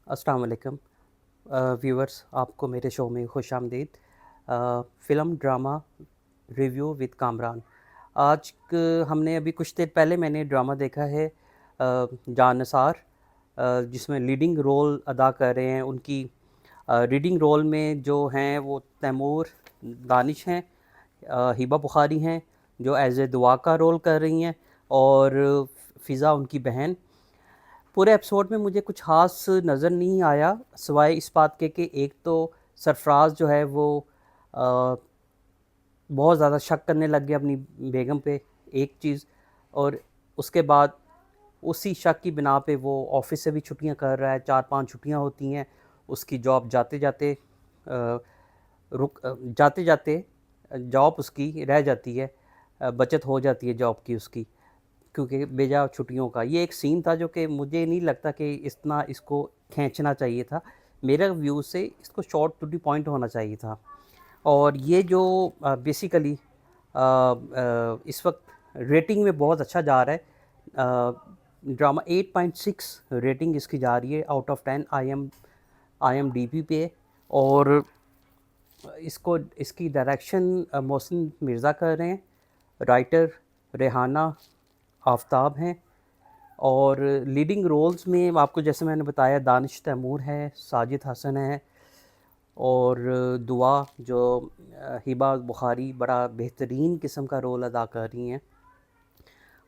अस्सलाम वालेकुम व्यूअर्स, आपको मेरे शो में खुशामदीद। Film drama review with Kamran. हमने अभी कुछ देर पहले मैंने ड्रामा देखा है जानसार, जिसमें लीडिंग रोल अदा कर रहे हैं। उनकी रीडिंग रोल में जो हैं वो तैमूर दानिश हैं, हिबा बुखारी हैं जो एज ए दुआ का रोल कर रही हैं, और फ़िज़ा उनकी बहन। पूरे एपिसोड में मुझे कुछ ख़ास नज़र नहीं आया, सिवाय इस बात के कि एक तो सरफ़राज़ जो है वो अ, बहुत ज़्यादा शक करने लग गया अपनी बेगम पे, एक चीज़। और उसके बाद उसी शक की बिना पे वो ऑफ़िस से भी छुट्टियां कर रहा है, 4-5 छुट्टियां होती हैं उसकी। जॉब जाते-जाते जाते-जाते जॉब उसकी रह जाती है, बचत हो जाती है जॉब की उसकी, क्योंकि बेजा छुट्टियों का। ये एक सीन था जो कि मुझे नहीं लगता कि इतना इसको खींचना चाहिए था। मेरा व्यू से इसको शॉर्ट टू द पॉइंट होना चाहिए था। और ये जो बेसिकली इस वक्त रेटिंग में बहुत अच्छा जा रहा है। ड्रामा 8.6 रेटिंग इसकी जा रही है आउट ऑफ 10 IMDb पे। और इसकी डायरेक्शन मोहसिन मिर्ज़ा कर रहे हैं, राइटर रेहाना आफ्ताब हैं, और लीडिंग रोल्स में आपको जैसे मैंने बताया दानिश तैमूर है, साजिद हसन है, और दुआ जो हिबा बुखारी बड़ा बेहतरीन किस्म का रोल अदा कर रही हैं,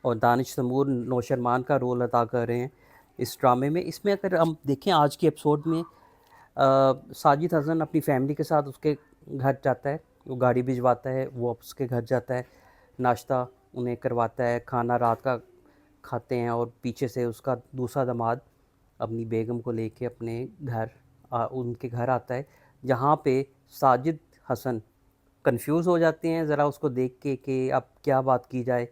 और दानिश तैमूर नौशरमान का रोल अदा कर रहे हैं इस ड्रामे में। इसमें अगर हम देखें आज के एपिसोड में, साजिद हसन अपनी फैमिली के साथ उसके घर जाता है, वो गाड़ी भिजवाता है, वो उसके घर जाता है, नाश्ता उन्हें करवाता है, खाना रात का खाते हैं, और पीछे से उसका दूसरा दामाद अपनी बेगम को लेके अपने घर उनके घर आता है, जहाँ पे साजिद हसन कंफ्यूज हो जाते हैं ज़रा उसको देख के कि अब क्या बात की जाए,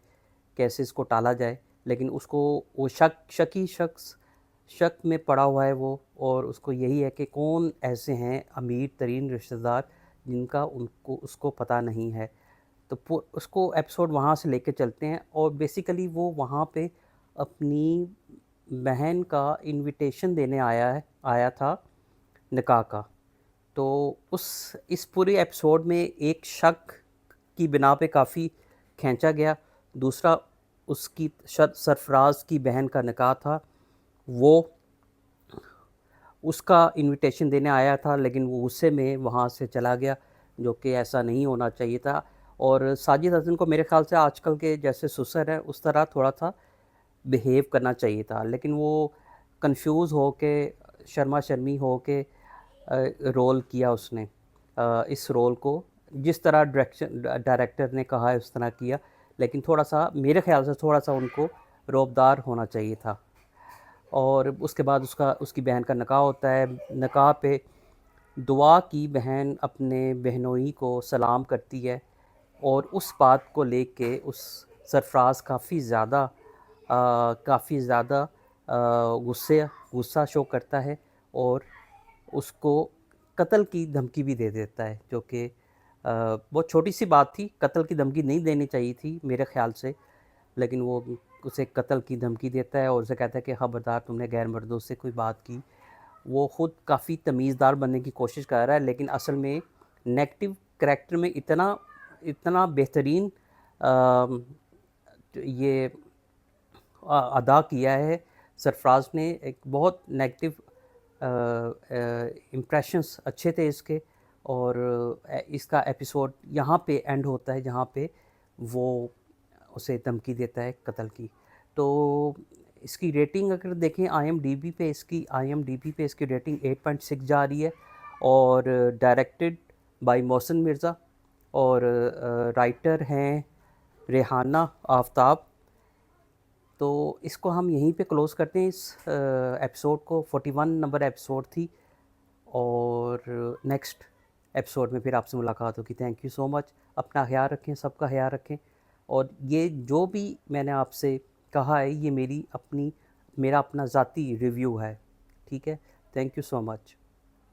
कैसे इसको टाला जाए। लेकिन उसको वो शकी शख्स शक में पड़ा हुआ है वो, और उसको यही है कि कौन ऐसे हैं अमीर तरीन रिश्तेदार जिनका उनको उसको पता नहीं है। तो उसको एपिसोड वहाँ से लेके चलते हैं, और बेसिकली वो वहाँ पे अपनी बहन का इनविटेशन देने आया था निकाह का। तो उस इस पूरे एपिसोड में एक शक की बिना पे काफ़ी खींचा गया। दूसरा, उसकी सरफराज की बहन का निकाह था, वो उसका इनविटेशन देने आया था, लेकिन वो गुस्से में वहाँ से चला गया, जो कि ऐसा नहीं होना चाहिए था। और साजिद हसन को मेरे ख़्याल से आजकल के जैसे ससुर हैं उस तरह थोड़ा-सा बिहेव करना चाहिए था, लेकिन वो कन्फ्यूज़ हो के, शर्मा-शर्मी हो के रोल किया उसने। इस रोल को जिस तरह डायरेक्टर ने कहा है उस तरह किया, लेकिन थोड़ा-सा मेरे ख़्याल से थोड़ा-सा उनको रौबदार होना चाहिए था। और उसके बाद उसकी बहन का निकाह होता है। निकाह पे दुआ की बहन अपने बहनोई को सलाम करती है, और उस बात को लेके उस सरफ़राज़ काफ़ी ज़्यादा गुस्सा शो करता है, और उसको कत्ल की धमकी भी दे देता है, जो कि बहुत छोटी सी बात थी। कत्ल की धमकी नहीं देनी चाहिए थी मेरे ख़्याल से, लेकिन वो उसे कत्ल की धमकी देता है और उसे कहता है कि ख़बरदार तुमने गैर मर्दों से कोई बात की। वो ख़ुद काफ़ी तमीज़दार बनने की कोशिश कर रहा है, लेकिन असल में नेगेटिव करैक्टर में इतना इतना बेहतरीन ये अदा किया है सरफराज ने। एक बहुत नेगेटिव इम्प्रेशंस अच्छे थे इसके, और इसका एपिसोड यहाँ पे एंड होता है जहाँ पे वो उसे धमकी देता है कत्ल की। तो इसकी रेटिंग अगर देखें IMDb पे इसकी रेटिंग 8.6 जा रही है, और डायरेक्टेड बाय मोहसिन मिर्ज़ा, और राइटर हैं रेहाना आफ्ताब। तो इसको हम यहीं पे क्लोज़ करते हैं, इस एपिसोड को। 41 नंबर एपिसोड थी, और नेक्स्ट एपिसोड में फिर आपसे मुलाकात होगी। Thank you so much. अपना ख्याल रखें, सबका ख्याल रखें। और ये जो भी मैंने आपसे कहा है, ये मेरा अपना ज़ाती रिव्यू है, ठीक है। Thank you so much.